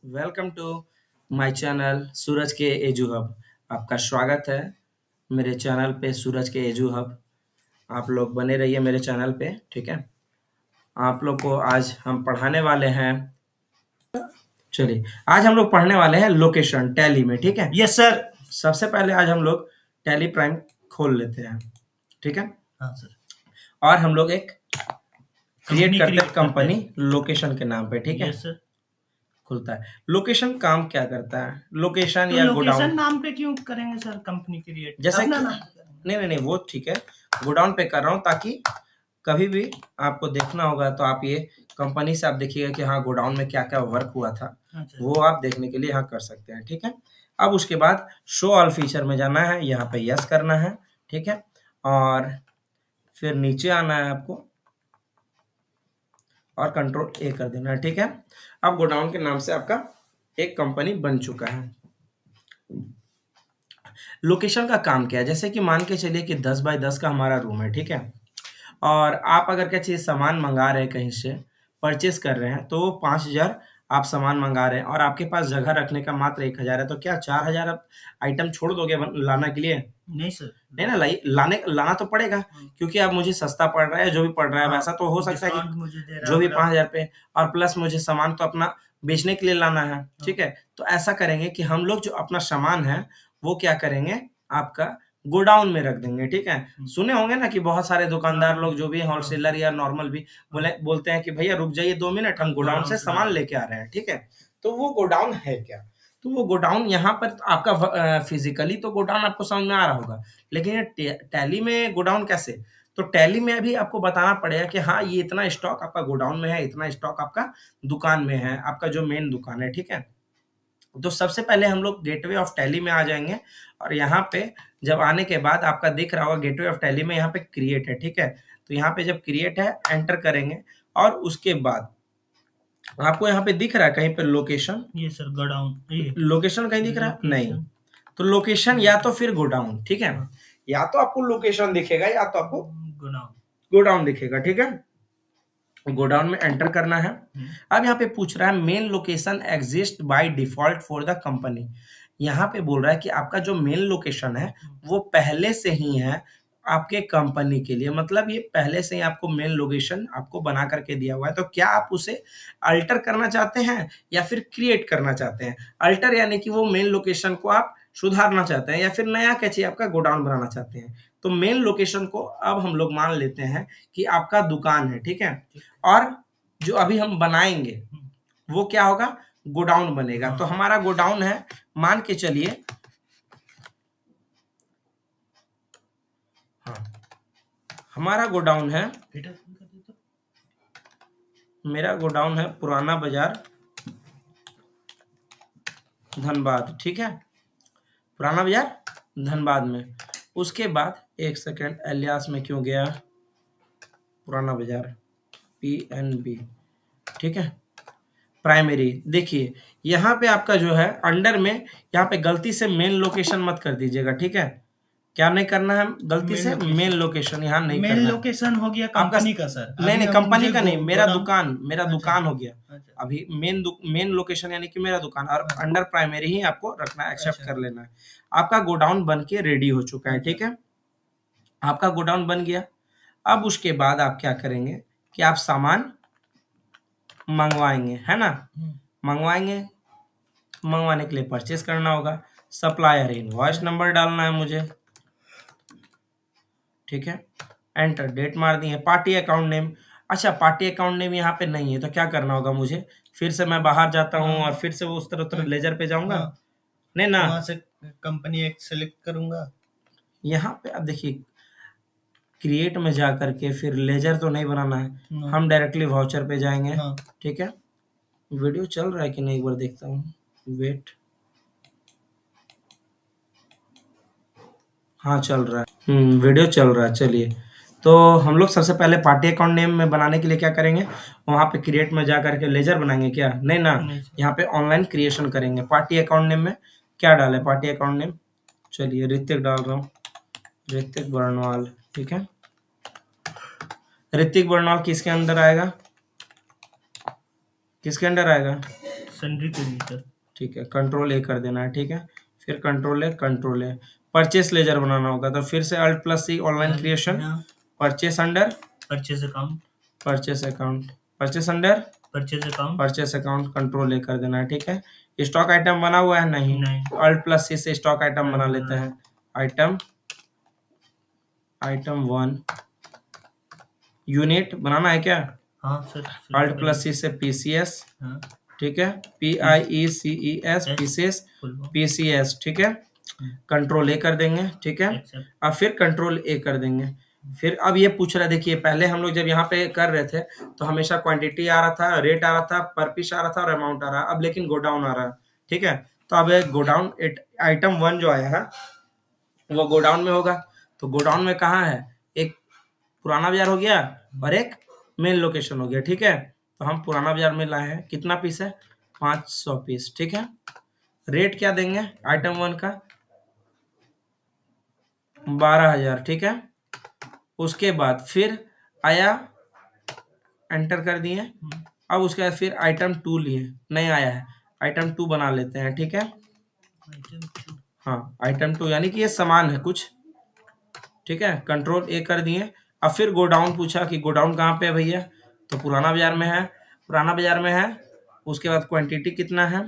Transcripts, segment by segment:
Welcome to my channel सूरज के edu hub. आपका स्वागत है मेरे चैनल पे सूरज के एजू हब। आप लोग बने रहिए मेरे चैनल पे, ठीक है। आप लोग को आज हम पढ़ाने वाले हैं। चलिए, आज हम लोग पढ़ने वाले हैं लोकेशन टैली में, ठीक है। Yes sir. सबसे पहले आज हम लोग टैली प्राइम खोल लेते हैं, ठीक है। हाँ सर। और हम लोग एक क्रिएट करते हैं create करते कंपनी हैं। लोकेशन के नाम पे, ठीक है। Yes sir. खुलता है। लोकेशन काम क्या करता है? लोकेशन तो या लोकेशन गोडाउन, नाम पे क्यों करेंगे सर? कंपनी क्रिएट जैसे अपना कि नाम पे करेंगे। नहीं, वो ठीक है। गोडाउन पे कर रहा हूँ ताकि कभी भी आपको देखना होगा तो आप ये कंपनी से आप देखिएगा कि हाँ, गोडाउन में क्या-क्या वर्क हुआ था, अच्छा। वो आप देखने के लिए यहाँ कर सकते हैं, ठीक है। अब उसके बाद शो ऑल फीचर में जाना है, यहाँ पे यस करना है, ठीक है। और फिर नीचे आना है आपको और कंट्रोल ए कर देना है, ठीक है। अब गोडाउन के नाम से आपका एक कंपनी बन चुका है। लोकेशन का काम क्या है? जैसे कि मान के चलिए कि 10 बाय 10 का हमारा रूम है, ठीक है। और आप अगर क्या चीज़ सामान मंगा रहे हैं कहीं से, परचेज़ कर रहे हैं, तो वो 5,000 आप सामान मंगा रहे हैं और आपके पास जगह रखने का मात्र 1,000 है, तो क्या 4,000 आप आइटम छोड़ दोगे लाना के लिए? नहीं सर। नहीं ना, लाना तो पड़ेगा, क्योंकि अब मुझे सस्ता पड़ रहा है, जो भी पड़ रहा है वैसा तो हो सकता है डिस्काउंट कि मुझे दे रहा जो भी है 5,000 पे, और प्लस मुझे सामान तो अपना बेचने के लिए लाना है, ठीक है। तो ऐसा करेंगे कि हम लोग जो अपना सामान है, वो क्या करेंगे, आपका गोडाउन में रख देंगे, ठीक है। सुने होंगे ना कि बहुत सारे दुकानदार लोग जो भी होलसेलर या नॉर्मल भी बोलते हैं कि भैया रुक जाइए 2 मिनट, हम गोडाउन से सामान लेके आ रहे हैं, ठीक है। तो वो गोडाउन है क्या? तो वो गोडाउन यहाँ पर आपका फिजिकली तो गोडाउन आपको समझ में आ रहा होगा, लेकिन ये टैली में गोडाउन कैसे? तो टैली में अभी आपको बताना पड़ेगा कि हाँ, ये इतना स्टॉक आपका गोडाउन में है, इतना स्टॉक आपका दुकान में है, आपका जो मेन दुकान है, ठीक है। तो सबसे पहले हम लोग गेटवे ऑफ टैली में आ जाएँगे और यहाँ पे जब आने के बाद आपका दिख रहा होगा गेटवे ऑफ टैली में यहाँ पे क्रिएट है, ठीक है? तो यहाँ पे जब क्रिएट है, एंटर करेंगे और उसके बाद आपको यहाँ पे दिख रहा है कहीं पे लोकेशन? ये सर गोडाउन लोकेशन कहीं दिख रहा है? नहीं। तो लोकेशन या तो फिर गोडाउन, ठीक है? या तो आपको लोकेशन दिखेगा या तो आपको गोडाउन दिखेगा, ठीक है? गोडाउन में एंटर करना है। अब यहाँ पे पूछ रहा है main location exist by default for the company. यहाँ पे बोल रहा है कि आपका जो मेन लोकेशन है वो पहले से ही है आपके कंपनी के लिए, मतलब ये पहले से ही आपको मेन लोकेशन आपको बना करके दिया हुआ है। तो क्या आप उसे अल्टर करना चाहते हैं या फिर क्रिएट करना चाहते हैं? अल्टर यानी कि वो मेन लोकेशन को आप सुधारना चाहते हैं या फिर नया कैसे आपका गोडाउन बनाना चाहते हैं। तो मेन लोकेशन को अब हम लोग मान लेते हैं कि आपका दुकान है, ठीक है। और जो अभी हम बनाएंगे वो क्या होगा, गोडाउन बनेगा। तो हमारा गोडाउन है, मान के चलिए, हाँ, हमारा गोडाउन है, मेरा गोडाउन है पुराना बाजार धनबाद, ठीक है। पुराना बाजार धनबाद में। उसके बाद एक सेकेंड, एलियास में क्यों गया, पुराना बाजार PNB, ठीक है। प्राइमरी देखिए यहाँ पे आपका जो है अंडर में, यहाँ पे गलती से मेन लोकेशन मत कर दीजिएगा, ठीक है। क्या नहीं करना है गलती से? मेन लोकेशन यहाँ नहीं करना। मेन लोकेशन हो गया कंपनी का सर। नहीं, कंपनी का नहीं, मेरा दुकान हो गया। अच्छा। अभी मेन लोकेशन यानी कि मेरा दुकान, और अंडर प्राइमरी ही आपको रखना है, एक्सेप्ट कर लेना है। आपका गोडाउन बन के रेडी हो चुका है, ठीक है। आपका गोडाउन बन गया। अब उसके बाद आप क्या करेंगे कि आप सामान मंगवाएंगे, है ना। मंगवाएंगे, मंगवाने के लिए परचेस करना होगा, सप्लायर इनवॉइस नंबर डालना है मुझे, ठीक है। एंटर, डेट मार दिए, पार्टी अकाउंट नेम। अच्छा, पार्टी अकाउंट नेम यहाँ पे नहीं है तो क्या करना होगा मुझे? फिर से मैं बाहर जाता हूँ और फिर से वो उस तरह लेजर पे जाऊंगा, नहीं ना, वहां से कंपनी एक सेलेक्ट करूंगा। यहाँ पे अब देखिए क्रिएट में जा करके फिर लेजर तो नहीं बनाना है, हम डायरेक्टली वाउचर पे जाएंगे, ठीक है। वीडियो चल रहा है कि नहीं एक बार देखता हूँ, वेट, हाँ चल रहा है, वीडियो चल रहा है। चलिए, तो हम लोग सबसे पहले पार्टी अकाउंट नेम में बनाने के लिए क्या करेंगे, वहाँ पे क्रिएट में जा करके लेजर बनाएंगे क्या? नहीं ना, यहाँ पे ऑनलाइन क्रिएशन करेंगे। पार्टी अकाउंट नेम में क्या डाले, पार्टी अकाउंट नेम, चलिए ऋतिक डाल रहा हूँ, ऋतिक बर्नवाल, ठीक है। ऋतिक बर्नवाल किसके अंदर आएगा, किसके अंडर आएगा? Sundry creditor. ठीक है, कंट्रोल ए कर देना है। ठीक है, फिर कंट्रोल ए परचेस लेजर बनाना होगा, तो फिर से alt plus C online creation, purchase under purchase account, purchase under purchase account, control A कर देना है। ठीक है, स्टॉक आइटम बना हुआ है नहीं, अल्ट प्लस सी से स्टॉक आइटम बना लेते हैं। आइटम 1 यूनिट बनाना है क्या? हाँ सर। अल्ट प्लस सी से पीसीएस। ठीक है, PIECES पीसीएस। ठीक है, कंट्रोल ए कर देंगे। ठीक है, अब फिर कंट्रोल ए कर देंगे। फिर अब ये पूछ रहा है, देखिए पहले हम लोग जब यहाँ पे कर रहे थे तो हमेशा क्वांटिटी आ रहा था, रेट आ रहा था, पर पीस आ रहा था और अमाउंट आ रहा है। अब लेकिन गोडाउन आ रहा है। ठीक है, तो अब गोडाउन आइटम 1 जो आया है वो गोडाउन में होगा। तो गोडाउन में कहाँ है? एक पुराना बाजार हो गया और एक मेन लोकेशन हो गया। ठीक है, तो हम पुराना बाजार में लाए हैं। कितना पीस है? 500 पीस। ठीक है, रेट क्या देंगे आइटम 1 का? 12,000। ठीक है, उसके बाद फिर आया, एंटर कर दिए। अब उसके बाद फिर आइटम 2 लिए, नहीं आया है, आइटम 2 बना लेते हैं। ठीक है, हाँ आइटम 2 यानी कि ये सामान है कुछ। ठीक है, कंट्रोल ए कर दिए। अब फिर गोडाउन पूछा कि गोडाउन कहाँ पे है भैया? तो पुराना बाजार में है, पुराना बाजार में है। उसके बाद क्वांटिटी कितना है?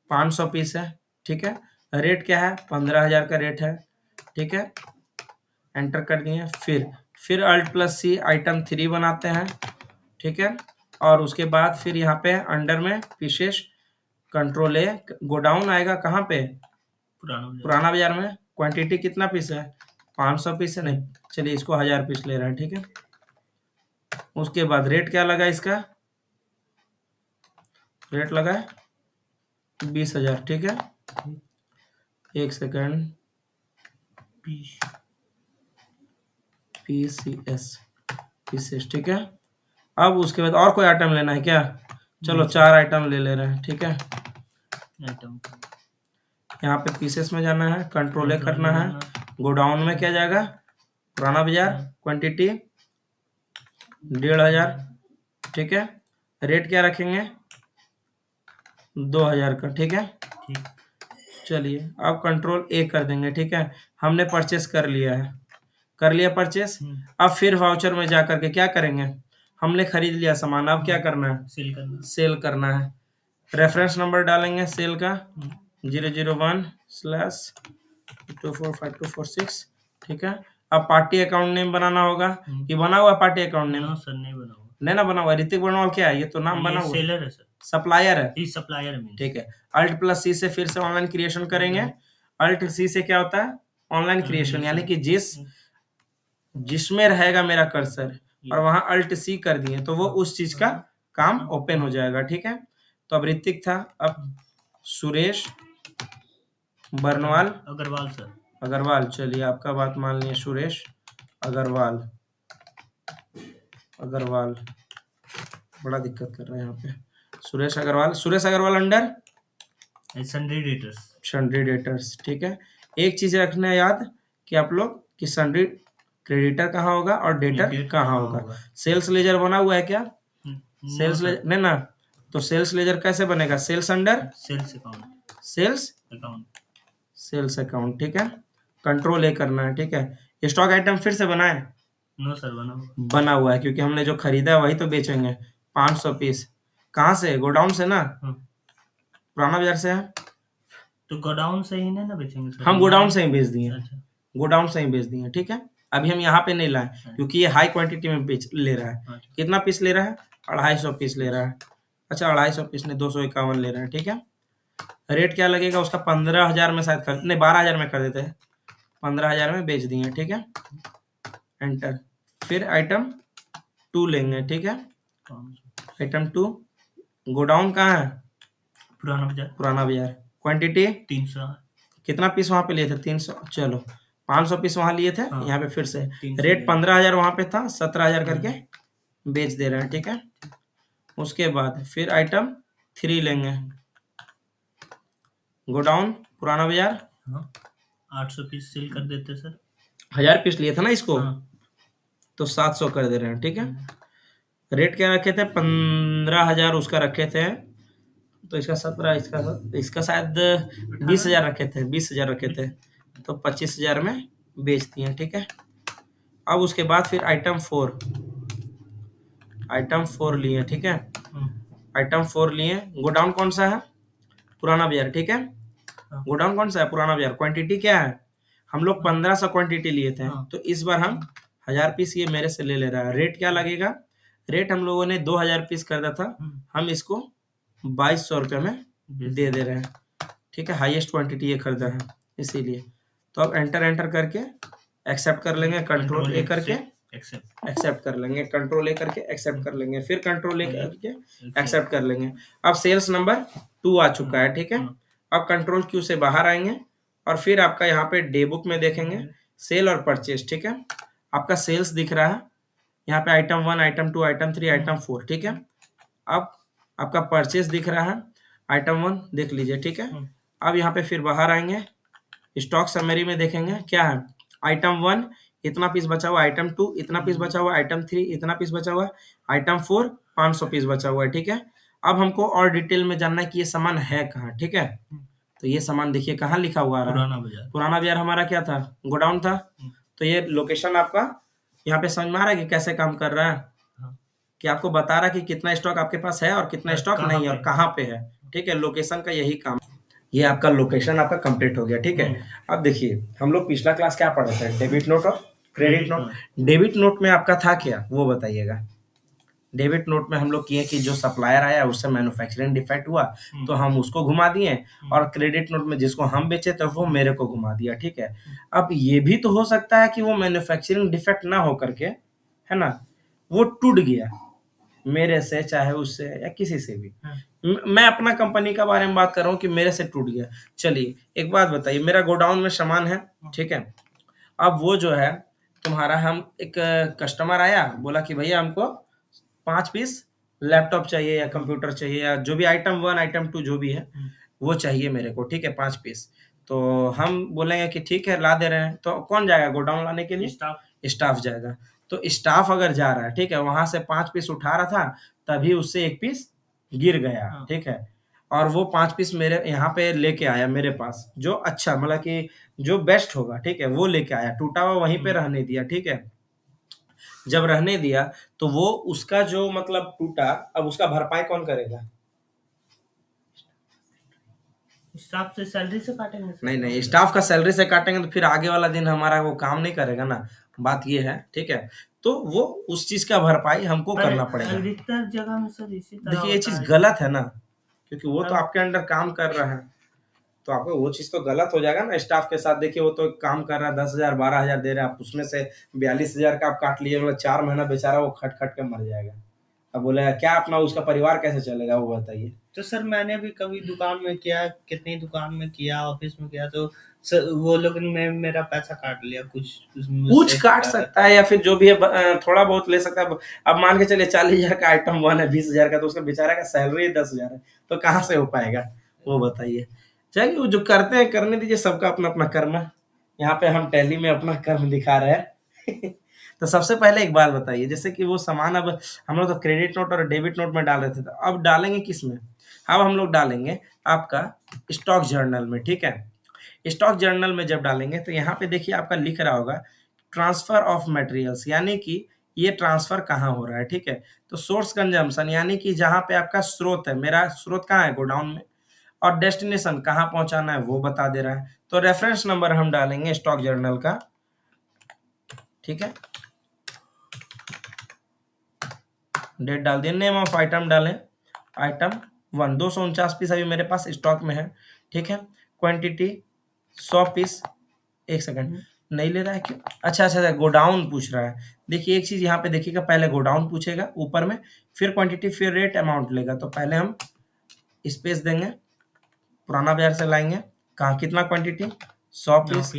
500 पीस है। ठीक है, रेट क्या है? 15,000 का रेट है। ठीक है, एंटर कर दिए। फिर अल्ट प्लस सी आइटम 3 बनाते हैं। ठीक है, और उसके बाद फिर यहाँ पे अंडर में पीसेस, कंट्रोल ए, गोडाउन आएगा कहाँ पे? पुराना बाजार में। क्वांटिटी कितना पीस है? 500 पीस है। नहीं, चलिए इसको 1000 पीस ले रहे हैं। ठीक है, उसके बाद रेट क्या लगा इसका? रेट लगा 20,000। ठीक है, एक सेकंड, पीसीएस। ठीक है, अब उसके बाद और कोई आइटम लेना है क्या? चलो 4 आइटम ले रहे हैं। ठीक है, यहाँ पे पीसेस में जाना है, कंट्रोल ए करना है। गोडाउन में क्या जाएगा? पुराना बाजार, क्वांटिटी 1,500। ठीक है, रेट क्या रखेंगे? 2,000 का। ठीक है, चलिए अब कंट्रोल ए कर देंगे। ठीक है, हमने परचेस कर लिया है, कर लिया परचेस। अब फिर वाउचर में जा करके क्या करेंगे? हमने खरीद लिया सामान, अब क्या करना है? सेल करना है। रेफरेंस नंबर डालेंगे सेल का 001/245246। ठीक है, अब पार्टी अकाउंट नेम बनाना होगा। ये बना हुआ पार्टी अकाउंट नेम? सर नहीं बना हुआ। नहीं ना बना हुआ। ऋतिक बर्णवाल क्या है? ये तो नाम बना हुआ, सेलर है सर, सप्लायर है। सप्लायर में। ठीक है, अल्ट प्लस सी से फिर से ऑनलाइन क्रिएशन करेंगे। अल्ट सी से क्या होता है? ऑनलाइन क्रिएशन, यानी कि जिसमें रहेगा मेरा कर्सर और वहां अल्ट सी कर दिए तो वो उस चीज का काम ओपन हो जाएगा। ठीक है, तो अब ऋतिक था, अब सुरेश बर्नवाल अग्रवाल सर, अग्रवाल। चलिए आपका बात मान लिए, सुरेश अग्रवाल। बड़ा दिक्कत कर रहा है यहाँ पे। Suresh Agarwal under sundry debtors. ठीक है, एक चीज रखना है याद कि आप लोग कि सन्ड्री क्रेडिटर कहाँ होगा और डेटर कहाँ होगा। सेल्स लेजर बना हुआ है क्या? सेल्स लेजर नहीं ना, तो सेल्स लेजर कैसे बनेगा? Sales under sales account. ठीक है, कंट्रोल ए करना है। ठीक है, स्टॉक आइटम फिर से बनाए? नो सर, बना हुआ है, क्योंकि हमने जो खरीदा है वही तो बेचेंगे। 500 पीस कहाँ से? गोडाउन से ना, पुराना बाजार से है, तो गोडाउन से ही ना बेचेंगे सर। हम गोडाउन से ही बेच दिए। अच्छा, गोडाउन से ही बेच दिए। ठीक है, अभी हम यहाँ पे नहीं लाए क्योंकि ये हाई क्वांटिटी में बेच ले रहा है। कितना पीस ले रहा है? 250 पीस ले रहा है। अच्छा, 250 पीस ने 251 ले रहा है। ठीक है, रेट क्या लगेगा उसका? 15,000 में शायद खरीद, नहीं 12,000 में कर देते हैं, 15,000 में बेच दिए। ठीक है, एंटर। फिर आइटम 2 लेंगे। ठीक है, आइटम 2 गोडाउन कहाँ है? पुराना बाजार। क्वांटिटी 300। कितना पीस वहां पे लिए थे? 300। चलो 500 पीस वहां लिए थे। यहाँ पे फिर से रेट 15,000 वहां पे था, 17,000 करके बेच दे रहे हैं। ठीक है, उसके बाद फिर आइटम 3 लेंगे। गोडाउन पुराना बाजार 800 पीस सेल कर देते सर। 1000 पीस लिए था ना इसको, तो 700 कर दे रहे हैं। ठीक है, रेट क्या रखे थे? 15,000 उसका रखे थे, तो इसका 17, इसका शायद 20,000 रखे थे, 20,000 रखे थे, तो 25,000 में बेच दिए, ठीक है। अब उसके बाद फिर आइटम 4 लिए, ठीक है। आइटम 4 लिए, गोडाउन कौन सा है? पुराना बाजार, ठीक है। गोडाउन कौन सा है? पुराना बाजार। क्वांटिटी क्या है? हम लोग 1500 क्वांटिटी लिए थे, तो इस बार हम 1000 पीस ये मेरे से ले रहा है। रेट क्या लगेगा? रेट हम लोगों ने 2000 पीस कर दिया था, हम इसको 2200 रुपये में दे रहे हैं, ठीक है। हाईएस्ट क्वांटिटी ये खरीदा है इसीलिए। तो अब एंटर करके एक्सेप्ट कर लेंगे, कंट्रोल ए करके एक्सेप्ट कर लेंगे, कंट्रोल ए करके एक्सेप्ट कर लेंगे, फिर कंट्रोल ए करके एक्सेप्ट कर लेंगे। अब सेल्स नंबर 2 आ चुका है, ठीक है। अब कंट्रोल क्यू से बाहर आएंगे और फिर आपका यहाँ पे डे बुक में देखेंगे सेल और परचेज, ठीक है। आपका सेल्स दिख रहा है यहाँ पे, आइटम 1, आइटम 2, आइटम 3, आइटम 4, ठीक है। अब आपका परचेज दिख रहा है, आइटम 1 देख लीजिए, ठीक है। अब यहाँ पे फिर बाहर आएंगे, स्टॉक समरी में देखेंगे क्या है, आइटम 1 इतना पीस बचा हुआ, आइटम 2 इतना पीस बचा हुआ, आइटम 3 इतना पीस बचा हुआ, आइटम 4 500 पीस बचा हुआ है, ठीक है। अब हमको और डिटेल में जानना है कि ये सामान है कहाँ, ठीक है। तो ये सामान देखिए कहाँ लिखा हुआ है, पुराना बाजार हमारा क्या था? गोडाउन था। तो ये लोकेशन आपका यहाँ पे समझ में आ रहा है कि कैसे काम कर रहा है, कि आपको बता रहा है कि कितना स्टॉक आपके पास है और कितना स्टॉक नहीं है और कहाँ पे है, ठीक है। लोकेशन का यही काम। ये आपका लोकेशन आपका कंप्लीट हो गया, ठीक है। अब देखिए हम लोग पिछला क्लास क्या पढ़े थे? डेबिट नोट और क्रेडिट नोट। डेबिट नोट में आपका था क्या, वो बताइएगा। डेबिट नोट में हम लोग किए कि जो सप्लायर आया उससे मैन्युफैक्चरिंग डिफेक्ट हुआ तो हम उसको घुमा दिए, और क्रेडिट नोट में जिसको हम बेचे तो वो मेरे को घुमा दिया, ठीक है। अब ये भी तो हो सकता है कि वो मैन्युफैक्चरिंग डिफेक्ट ना हो करके, है ना, वो टूट गया मेरे से, चाहे उससे या किसी से भी। मैं अपना कंपनी का बारे में बात कर रहा हूँ कि मेरे से टूट गया। चलिए एक बात बताइए, मेरा गोडाउन में सामान है, ठीक है। अब वो जो है तुम्हारा, हम एक कस्टमर आया, बोला कि भैया हमको 5 पीस लैपटॉप चाहिए या कंप्यूटर चाहिए या जो भी आइटम 1 आइटम 2 जो भी है वो चाहिए मेरे को, ठीक है, 5 पीस। तो हम बोलेंगे कि ठीक है ला दे रहे हैं। तो कौन जाएगा गोडाउन लाने के लिए? स्टाफ जाएगा। तो स्टाफ अगर जा रहा है, ठीक है, वहां से 5 पीस उठा रहा था, तभी उससे 1 पीस गिर गया, ठीक है, और वो 5 पीस मेरे यहाँ पे लेके आया मेरे पास, जो अच्छा मतलब कि जो बेस्ट होगा, ठीक है, वो लेके आया, टूटा हुआ वहीं पे रहने दिया, ठीक है। जब रहने दिया तो वो उसका जो मतलब टूटा, अब उसका भरपाई कौन करेगा? स्टाफ से सैलरी से काटेंगे? नहीं, स्टाफ का सैलरी से काटेंगे तो फिर आगे वाला दिन हमारा वो काम नहीं करेगा ना, बात ये है, ठीक है। तो वो उस चीज का भरपाई हमको करना पड़ेगा। अधिकतर जगह में सर इसी तरह देखिए ये चीज गलत है ना, क्योंकि वो तो आपके अंडर काम कर रहा है, तो आपको वो चीज तो गलत हो जाएगा ना। स्टाफ के साथ देखिए वो तो काम कर रहा है, 10,000 12,000 दे रहे हैं, आप उसमें से 42,000 का आप काट लिए, मतलब 4 महीना बेचारा वो खट खट के मर जाएगा। अब बोलेगा क्या, अपना उसका परिवार कैसे चलेगा, वो बताइए। तो सर मैंने भी कभी दुकान में किया, कितनी दुकान में किया, ऑफिस में किया, तो सर वो लोग ने मेरा पैसा काट लिया, कुछ काट सकता है या फिर जो भी है थोड़ा बहुत ले सकता है। अब मान के चलिए 40,000 का आइटम 1 है, 20,000 का, तो उसका बेचारा का सैलरी 10,000 है, तो कहाँ से हो पाएगा, वो बताइए। चलिए वो जो करते हैं करने दीजिए, सबका अपना अपना कर्म है। यहाँ पे हम टैली में अपना कर्म दिखा रहे हैं। तो सबसे पहले एक बात बताइए, जैसे कि वो सामान अब हम लोग तो क्रेडिट नोट और डेबिट नोट में डाल रहे थे, तो अब डालेंगे किस में? अब हम लोग डालेंगे आपका स्टॉक जर्नल में, ठीक है। स्टॉक जर्नल में जब डालेंगे तो यहाँ पे देखिए आपका लिख रहा होगा ट्रांसफर ऑफ मटेरियल्स, यानी कि ये ट्रांसफर कहाँ हो रहा है, ठीक है। तो सोर्स कंजम्पशन, यानी कि जहाँ पे आपका स्रोत है, मेरा स्रोत कहाँ है? गोडाउन में। और डेस्टिनेशन कहाँ पहुंचाना है वो बता दे रहा है। तो रेफरेंस नंबर हम डालेंगे स्टॉक जर्नल का, ठीक है, डेट डाल दिए, नेम ऑफ आइटम डालें, आइटम 1 249 पीस अभी मेरे पास स्टॉक में है, ठीक है। क्वांटिटी 100 पीस, एक सेकंड नहीं ले रहा है क्यों? अच्छा, गोडाउन पूछ रहा है। देखिए एक चीज यहाँ पे देखिएगा, पहले गोडाउन पूछेगा ऊपर में, फिर क्वांटिटी, फिर रेट अमाउंट लेगा। तो पहले हम स्पेस देंगे, पुराना बाजार से लाएंगे, कहाँ कितना क्वांटिटी 100 पीस,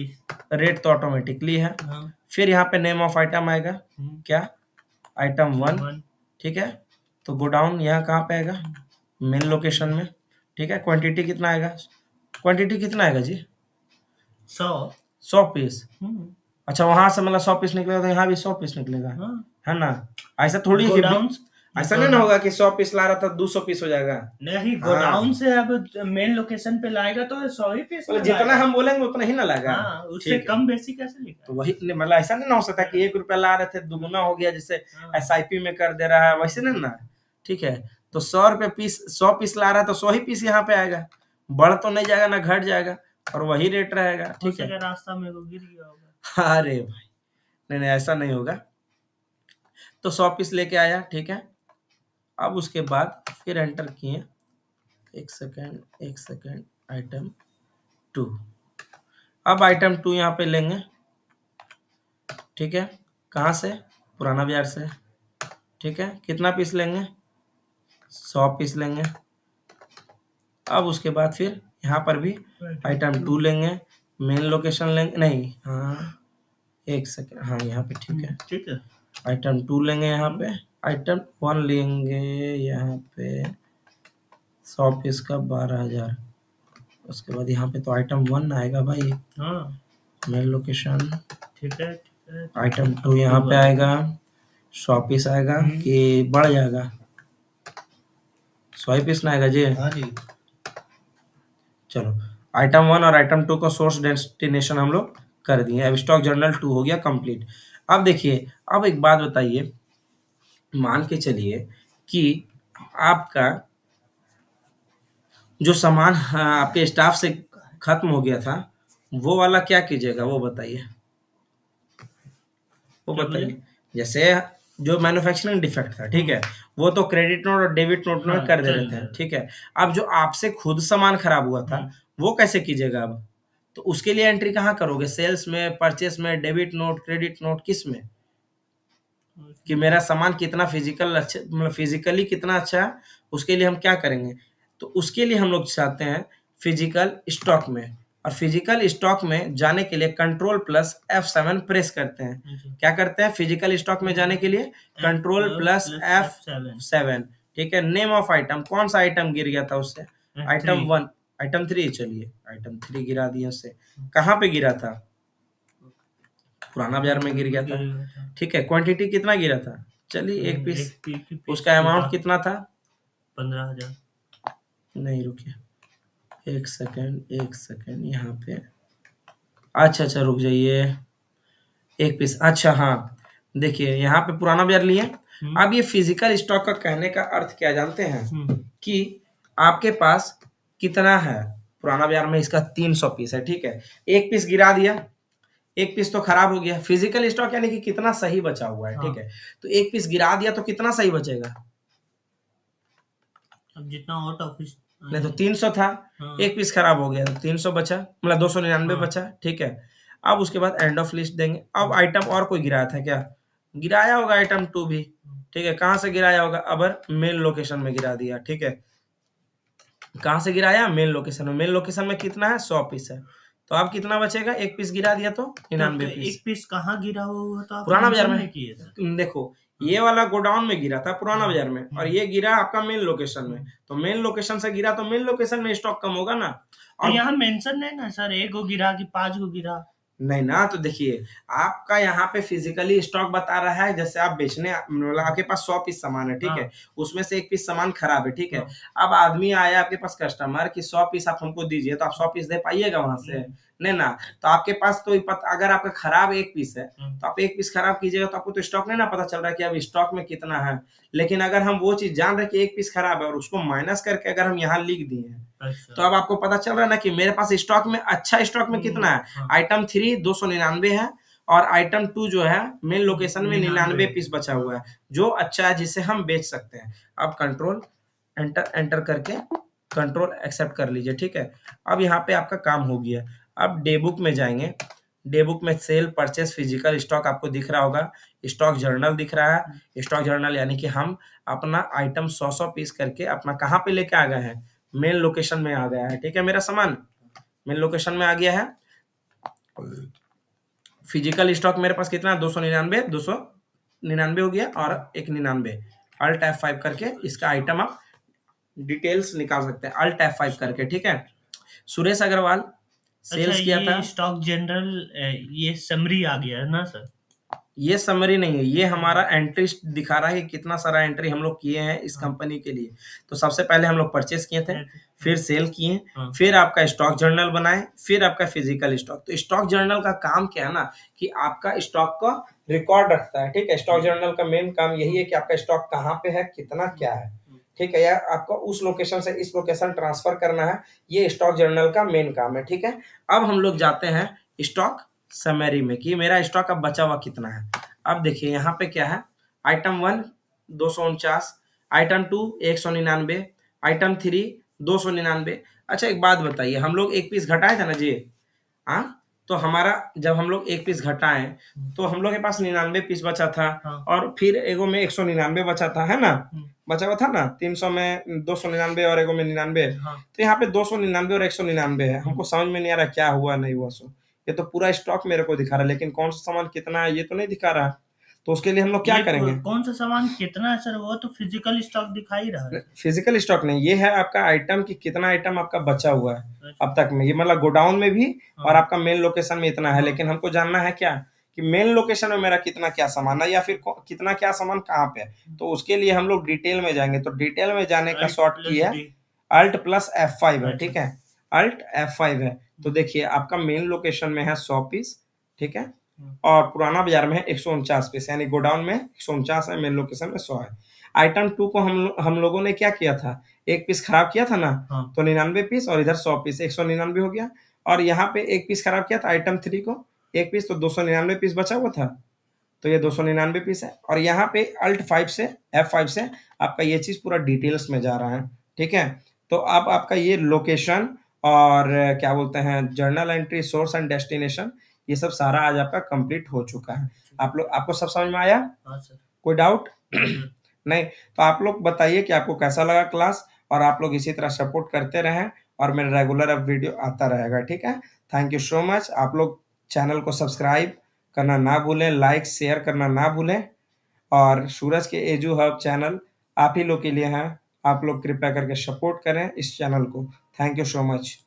रेट तो ऑटोमेटिकली है। फिर यहाँ पे नेम ऑफ आइटम आएगा, क्या? आइटम 1, ठीक है। तो गोडाउन यहाँ कहाँ पे आएगा? मेन लोकेशन में, ठीक है। क्वांटिटी कितना आएगा? क्वांटिटी कितना आएगा जी? 100 पीस। अच्छा वहां से मतलब 100 पीस निकलेगा तो यहाँ भी 100 पीस निकलेगा, है ना? ऐसा थोड़ी ऐसा नहीं ना होगा कि 100 पीस ला रहा था 200 पीस हो जाएगा। नहीं, गोडाउन से अब मेन लोकेशन पे लाएगा तो 100 ही पीस मतलब जितना हम बोलेंगे उतना ही ना लाएगा। हाँ, उससे कम बेसी कैसे लिखा? तो वही मतलब ऐसा नहीं ना हो सकता कि 1 रुपया ला रहे थे दुगुना हो गया, जैसे SIP में कर दे रहा है वैसे नहीं ना। ठीक है, तो 100 रुपये पीस 100 पीस ला रहा है तो 100 ही पीस यहाँ पे आएगा, बढ़ तो नहीं जाएगा ना घट जाएगा, और वही रेट रहेगा। ठीक है, रास्ता में वो गिर गया होगा। अरे भाई नहीं नहीं ऐसा नहीं होगा। तो 100 पीस लेके आया, ठीक है। अब उसके बाद फिर एंटर किए, एक सेकेंड, आइटम 2। अब आइटम 2 यहाँ पे लेंगे, ठीक है। कहाँ से? पुराना बाजार से। ठीक है, कितना पीस लेंगे? 100 पीस लेंगे। अब उसके बाद फिर यहाँ पर भी आइटम 2 लेंगे, मेन लोकेशन लेंगे, नहीं हाँ एक सेकेंड, हाँ यहाँ पे ठीक है, ठीक है। आइटम 2 लेंगे, यहाँ पे आइटम 1 लेंगे, यहाँ पे 100 पीस का 12,000। उसके बाद यहाँ पे तो आइटम 1 आएगा भाई, हाँ मेन लोकेशन। ठीक है, आइटम 2 यहाँ पे आएगा, 100 पीस आएगा कि बढ़ जाएगा? 100 पीस ना आएगा जी। हाँ जी। चलो आइटम 1 और आइटम 2 का सोर्स डेस्टिनेशन हम लोग कर दिए। अब स्टॉक जर्नल 2 हो गया कंप्लीट। अब देखिए, अब एक बात बताइए, मान के चलिए कि आपका जो सामान आपके स्टाफ से खत्म हो गया था, वो वाला क्या कीजिएगा वो बताइए, वो बताइए। जैसे जो मैन्युफैक्चरिंग डिफेक्ट था, ठीक है, वो तो क्रेडिट नोट और डेबिट नोट में कर दे रहे थे, ठीक है। अब जो आपसे खुद सामान खराब हुआ था वो कैसे कीजिएगा? अब तो उसके लिए एंट्री कहाँ करोगे? सेल्स में, परचेस में, डेबिट नोट, क्रेडिट नोट, किस में? कि मेरा सामान कितना फिजिकल अच्छा, मतलब फिजिकली कितना अच्छा है, उसके लिए हम क्या करेंगे? तो उसके लिए हम लोग चाहते हैं फिजिकल स्टॉक में, और फिजिकल स्टॉक में जाने के लिए Ctrl+F7 प्रेस करते हैं। क्या करते हैं? फिजिकल स्टॉक में जाने के लिए Ctrl+F7। ठीक है, नेम ऑफ आइटम, कौन सा आइटम गिर गया था उससे? आइटम 1, आइटम 3, चलिए आइटम 3 गिरा दिया उससे। कहाँ पे गिरा था? पुराना बाजार में गिर गया था। ठीक है, क्वांटिटी कितना गिरा था? चलिए 1 पीस। उसका अमाउंट कितना था? 15,000। नहीं रुकिए, एक सेकेंड यहाँ पे, अच्छा रुक जाइए, 1 पीस, अच्छा हाँ देखिए यहाँ पे पुराना बाजार लिए। अब ये फिजिकल स्टॉक का कहने का अर्थ क्या जानते हैं? कि आपके पास कितना है पुराना बाजार में, इसका 300 पीस है, ठीक है। 1 पीस गिरा दिया, 1 पीस तो खराब हो गया। फिजिकल स्टॉक यानी कि कितना सही बचा हुआ है, ठीक है। तो 1 पीस गिरा दिया तो कितना सही बचेगा? अब जितना आउट ऑफ नहीं तो 300 था, 1 पीस खराब हो गया तो 300 बचा, मतलब 299 बचा, ठीक है। अब उसके बाद एंड ऑफ लिस्ट देंगे। अब आइटम और कोई गिराया था क्या? गिराया होगा आइटम 2 भी, ठीक है। कहाँ से गिराया होगा? अब मेन लोकेशन में गिरा दिया, ठीक है। कहाँ से गिराया? मेन लोकेशन में। मेन लोकेशन में कितना है? 100 पीस है, तो अब कितना बचेगा? 1 पीस गिरा दिया तो 99 पीस। 1 पीस कहाँ गिरा हुआ था? पुराना बाजार में। देखो ये वाला गोडाउन में गिरा था पुराना बाजार में, और ये गिरा आपका मेन लोकेशन में। तो मेन लोकेशन से गिरा तो मेन लोकेशन में स्टॉक कम होगा ना। और यहाँ मेंशन नहीं ना सर, 1 को गिरा कि 5 को गिरा? नहीं ना, तो देखिए आपका यहाँ पे फिजिकली स्टॉक बता रहा है, जैसे आप बेचने, मतलब आपके पास 100 पीस सामान है, ठीक है। उसमें से 1 पीस सामान खराब है, ठीक है। अब आदमी आया आपके पास कस्टमर कि 100 पीस आप हमको दीजिए, तो आप 100 पीस दे पाइएगा वहां से? नहीं ना। तो आपके पास तो अगर आपका खराब 1 पीस है तो आप 1 पीस खराब कीजिएगा तो आपको तो स्टॉक नहीं ना पता चल रहा है कि अब स्टॉक में कितना है। लेकिन अगर हम वो चीज जान रहे कि 1 पीस खराब है और उसको माइनस करके अगर हम यहाँ लिख दिए हैं, तो अब आपको पता चल रहा है ना कि मेरे पास स्टॉक में, अच्छा स्टॉक में कितना है? आइटम 3 299 है, और आइटम 2 जो है मेन लोकेशन में 99 पीस बचा हुआ है, जो अच्छा है, जिसे हम बेच सकते हैं। अब कंट्रोल एंटर करके कंट्रोल एक्सेप्ट कर लीजिए, ठीक है। अब यहाँ पे आपका काम हो गया। अब डे बुक में जाएंगे, डे बुक में सेल, परचेस, फिजिकल स्टॉक आपको दिख रहा होगा, स्टॉक जर्नल दिख रहा है। स्टॉक जर्नल यानी कि हम अपना आइटम 100 पीस करके अपना कहाँ पे लेके आ गए हैं? मेन लोकेशन में आ गया है, ठीक है। मेरा सामान मेन लोकेशन में आ गया है। फिजिकल स्टॉक मेरे पास कितना? 299 हो गया, और 199। Alt F5 करके इसका आइटम आप डिटेल्स निकाल सकते हैं, Alt F5 करके, ठीक है। सुरेश अग्रवाल सेल्स किया था। स्टॉक जनरल, ये समरी आ गया है ना सर? ये समरी नहीं है, ये हमारा एंट्री दिखा रहा है कि कितना सारा एंट्री हम लोग किए हैं इस कंपनी के लिए। तो सबसे पहले हम लोग परचेस किए थे, फिर सेल किए, फिर आपका स्टॉक जर्नल बनाए, फिर आपका फिजिकल स्टॉक। तो स्टॉक जर्नल का काम क्या है ना कि आपका स्टॉक का रिकॉर्ड रखता है, ठीक है। स्टॉक जर्नल का मेन काम यही है कि आपका स्टॉक कहाँ पे है, कितना क्या है, ठीक है, या आपको उस लोकेशन से इस लोकेशन ट्रांसफर करना है, ये स्टॉक जर्नल का मेन काम है, ठीक है। अब हम लोग जाते हैं स्टॉक समरी में कि मेरा स्टॉक अब बचा हुआ कितना है। अब देखिए यहाँ पे क्या है, आइटम 1 249, आइटम 2 199, आइटम 3 299। अच्छा एक बात बताइए, हम लोग एक पीस घटाए थे ना जी, हाँ, तो हमारा जब हम लोग एक पीस घटाए तो हम लोग के पास 99 पीस बचा था, और फिर एगो में 199 बचा था, है ना, बचा हुआ था ना, 300 में 299 और एगो में 99। तो यहाँ पे 299 और 199 है। हमको समझ में नहीं आ रहा क्या हुआ नहीं हुआ। सो ये तो पूरा स्टॉक मेरे को दिखा रहा है, लेकिन कौन सा सामान कितना है ये तो नहीं दिखा रहा। तो उसके लिए हम लोग क्या करेंगे, कौन सा सामान कितना है सर, वो तो फिजिकल स्टॉक दिखा ही रहा है। फिजिकल स्टॉक नहीं, ये है आपका आइटम की कितना आइटम आपका बचा हुआ है अब तक में, ये मतलब गोडाउन में भी और आपका मेन लोकेशन में इतना है। लेकिन हमको जानना है क्या कि मेन लोकेशन में मेरा कितना क्या सामान है, या फिर कितना क्या सामान कहाँ पे है। तो उसके लिए हम लोग डिटेल में जाएंगे। तो डिटेल में जाने का शॉर्ट की है अल्ट प्लस F5 है, ठीक है, अल्ट F5 है। तो देखिए आपका मेन लोकेशन में है 100 पीस, ठीक है, और पुराना बाजार में है 149 पीस, यानी गोडाउन में 149 है, मेन लोकेशन में 100 है। आइटम 2 को हम लोगों ने क्या किया था, एक पीस खराब किया था ना, तो 99 पीस, और इधर 100 पीस 199 हो गया। और यहाँ पे एक पीस खराब किया था आइटम 3 को, एक पीस, तो 299 पीस बचा हुआ था, तो ये 299 पीस है। और यहाँ पे अल्ट 5 से F5 से आपका ये चीज पूरा डिटेल्स में जा रहा है, ठीक है। तो अब आपका ये लोकेशन और क्या बोलते हैं journal entry, source and destination, ये सब सारा आज आपका कंप्लीट हो चुका है। आप लोग, आपको सब समझ में आया? हाँ सर। कोई डाउट? नहीं? तो आप लोग बताइए कि आपको कैसा लगा क्लास, और आप लोग इसी तरह सपोर्ट करते रहें, और मेरा रेगुलर अब वीडियो आता रहेगा, ठीक है। Thank you so much. आप लोग चैनल को सब्सक्राइब करना ना भूलें, लाइक शेयर करना ना भूलें, और सूरज के एजू हब चैनल आप ही लोग के लिए है। आप लोग कृपया करके सपोर्ट करें इस चैनल को। Thank you so much.